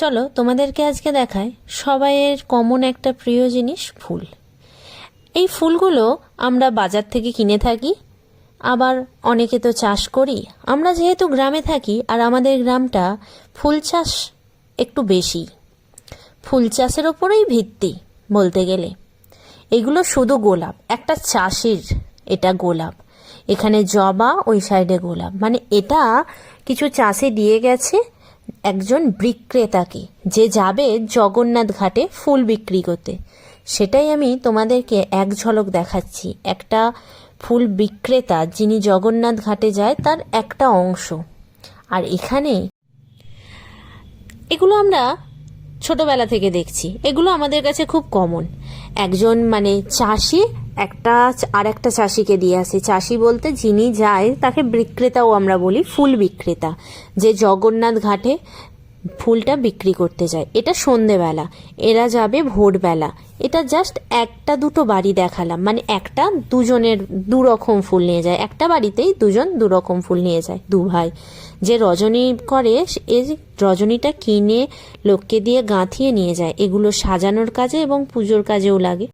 চলো তোমাদেরকে আজকে দেখায় সবাইয়ের কমন একটা প্রিয় জিনিস ফুল। এই ফুলগুলো আমরা বাজার থেকে কিনে থাকি, আবার অনেকে তো চাষ করি। আমরা যেহেতু গ্রামে থাকি আর আমাদের গ্রামটা ফুল চাষ একটু বেশি, ফুল চাষের ওপরেই ভিত্তি বলতে গেলে। এগুলো শুধু গোলাপ, একটা চাষির এটা গোলাপ, এখানে জবা, ওই সাইডে গোলাপ, মানে এটা কিছু চাষে দিয়ে গেছে একজন বিক্রেতাকে, যে যাবে জগন্নাথ ঘাটে ফুল বিক্রি করতে। সেটাই আমি তোমাদেরকে এক ঝলক দেখাচ্ছি। একটা ফুল বিক্রেতা যিনি জগন্নাথ ঘাটে যায় তার একটা অংশ। আর এখানে এগুলো আমরা ছোটবেলা থেকে দেখছি, এগুলো আমাদের কাছে খুব কমন। একজন মানে চাষি আর একটা চাষিকে দিয়ে আসে। চাষি বলতে যিনি যায় তাকে বিক্রেতাও আমরা বলি, ফুল বিক্রেতা, যে জগন্নাথ ঘাটে ফুলটা বিক্রি করতে যায়। এটা সন্ধেবেলা, এরা যাবে ভোরবেলা। এটা জাস্ট একটা দুটো বাড়ি দেখালাম, মানে একটা দুজনের দু রকম ফুল নিয়ে যায়, একটা বাড়িতেই দুজন দু রকম ফুল নিয়ে যায়, দু ভাই। যে রজনী করে, এই রজনীটা কিনে লোককে দিয়ে গাঁথিয়ে নিয়ে যায়। এগুলো সাজানোর কাজে এবং পুজোর কাজেও লাগে।